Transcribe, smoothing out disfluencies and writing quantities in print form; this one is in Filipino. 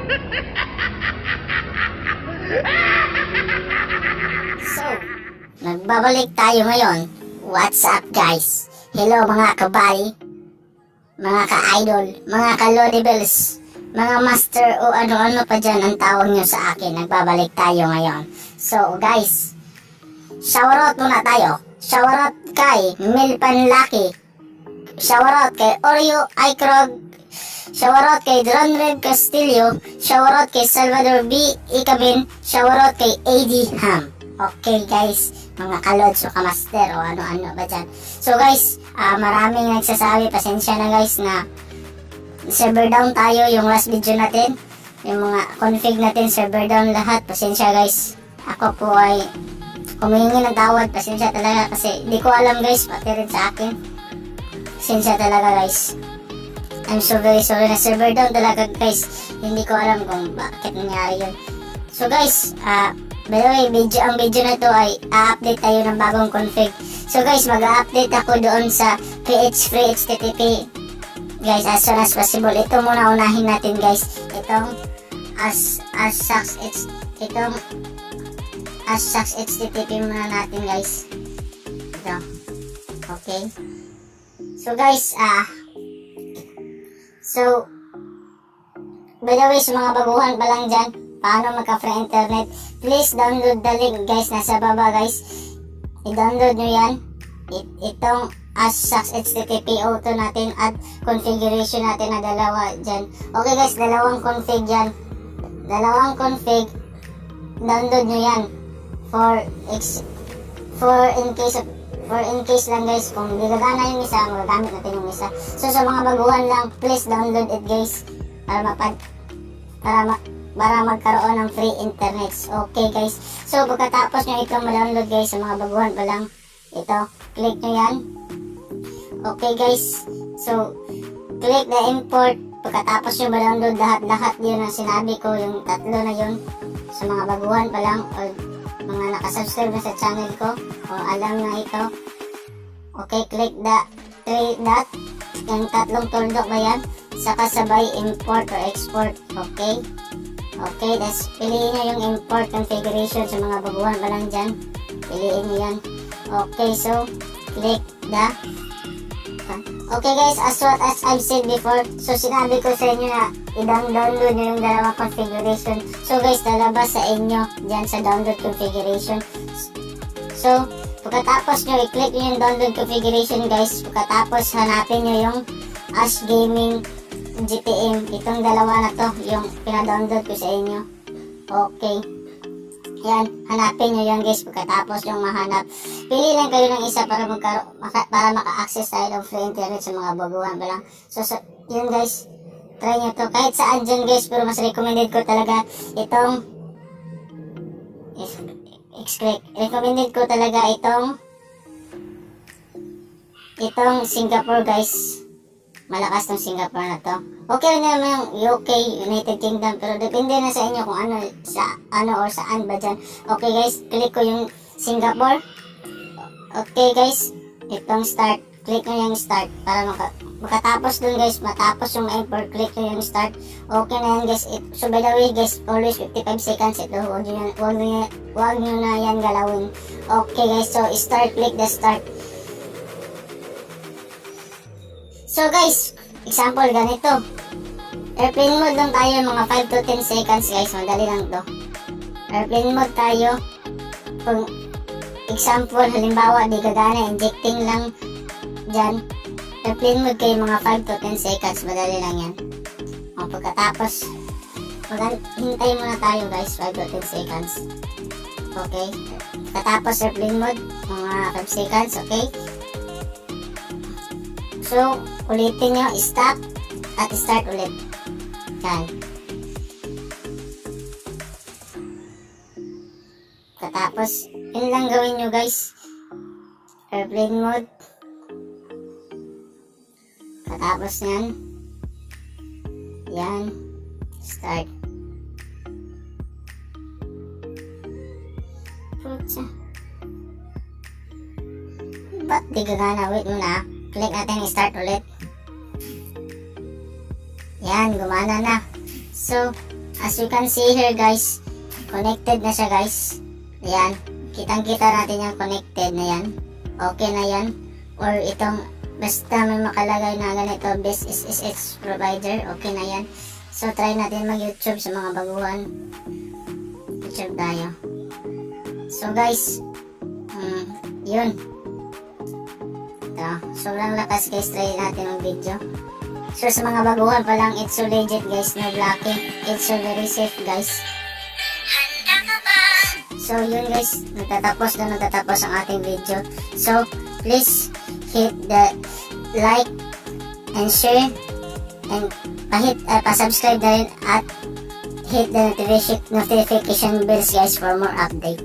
So, nagbabalik tayo ngayon. What's up guys? Hello mga kabali, mga ka-idol, mga ka-lodables, mga master o ano-ano pa dyan ang tawag nyo sa akin. Nagbabalik tayo ngayon. So guys, shoutout muna tayo. Shoutout kay Milpan Lucky, shoutout kay Oreo Ikrog, shoutout kay Ronred Castillo, shoutout kay Salvador B. Ikabin, shoutout kay AD Ham. Okay guys, mga kalods o kamaster o ano-ano ba dyan. So guys, maraming nagsasabi, pasensya na guys na server down tayo yung last video natin. Yung mga config natin, server down lahat. Pasensya guys, ako po ay humihingi ng tawad. Pasensya talaga kasi di ko alam guys, pati rin sa akin. Pasensya talaga guys. I'm so very sorry na server down talaga guys. Hindi ko alam kung bakit nangyari yun. So guys, by the way, ang video na to ay update tayo ng bagong config. So guys, mag-update ako doon sa PH Free HTTP guys as soon as possible. Ito muna unahin natin guys. Itong ASUX HTTP muna natin guys. Ito. Okay. So guys, so by the way, sa mga baguhan pa lang dyan, paano magka-free internet, please download the link guys, nasa baba guys. I-download nyo yan. Itong ASUX HTTP auto natin at configuration natin na dalawa dyan. Okay guys, dalawang config yan. Dalawang config, download nyo yan. For in case lang guys, kung di gagana yung isa, magagamit natin yung isa. So sa mga baguhan lang, please download it guys, para magkaroon ng free internet. Okay guys, so pagkatapos nyo itong ma-download guys, sa mga baguhan pa lang, ito, click nyo yan. Okay guys, so click the import. Pagkatapos nyo ma-download lahat yun ang sinabi ko, yung tatlo na yun, sa mga baguhan pa lang o mga nakasubscribe na sa channel ko o alam na ito. Okay, click the 3 dot, yung tatlong tuldok ba yan, saka sabay import or export. Okay, okay, that's piliin nyo yung import configuration sa mga baguhan pa lang dyan, piliin nyo yan. Okay, so click the okay guys, as what as I've said before, so sinabi ko sa inyo na i-download nyo yung dalawang configuration. So guys, lalabas sa inyo dyan sa download configuration. So pagkatapos nyo i-click nyo yung download configuration guys, pagkatapos hanapin nyo yung Ash Gaming GPM. Itong dalawa na to yung pina-download ko sa inyo. Okay, yan, hanapin nyo yan guys. Pagkatapos yung mahanap, pili lang kayo ng isa para maka-access tayo ng free internet sa mga baguhan pa lang. So yun guys, try nyo to kahit saan dyan guys, pero mas recommended ko talaga itong recommended ko talaga itong Singapore guys. Malakas tong Singapore na to. Okay na naman yung UK, United Kingdom, pero depende na sa inyo kung ano or saan ba dyan. Okay guys, click ko yung Singapore. Okay guys, itong start, click nyo yung start para makatapos dun guys, matapos yung import, click nyo yung start. Okay na yan guys. So by the way guys, always 55 seconds ito, wag nyo na yan galawin. Okay guys, so start, click the start. So guys, example ganito, airplane mode lang tayo, mga 5 to 10 seconds guys, madali lang to. Airplane mode tayo, kung example, halimbawa di gagana, injecting lang dyan, airplane mode kayo mga 5 to 10 seconds, madali lang yan. O pagkatapos, hintay muna tayo guys, 5 to 10 seconds. Okay, pagkatapos airplane mode, mga 5 seconds, okay. So, ulitin nyo, stop at start ulit. Yan. Katapos, yun lang gawin nyo guys. Airplane mode. Katapos yan. Yan. Start. Putsa. Ba't di gagana? Wait muna. Click natin start ulit. Yan, gumana na. So, as you can see here guys, connected na siya guys. Ayan, kitang-kita natin yung connected na yan. Okay na yan. Or itong, basta may makalagay na ganito, best SSH provider, okay na yan. So, try natin mag-YouTube sa mga baguhan. YouTube tayo. So, guys, yun. Ito, sobrang lakas guys, try natin ang video. So, sa mga baguhan pa lang, it's so legit guys, no blocking. It's so very safe guys. So, yun guys, nagtatapos ang ating video. So, please hit the like and share and pa-subscribe na rin at hit the notification bells guys for more update.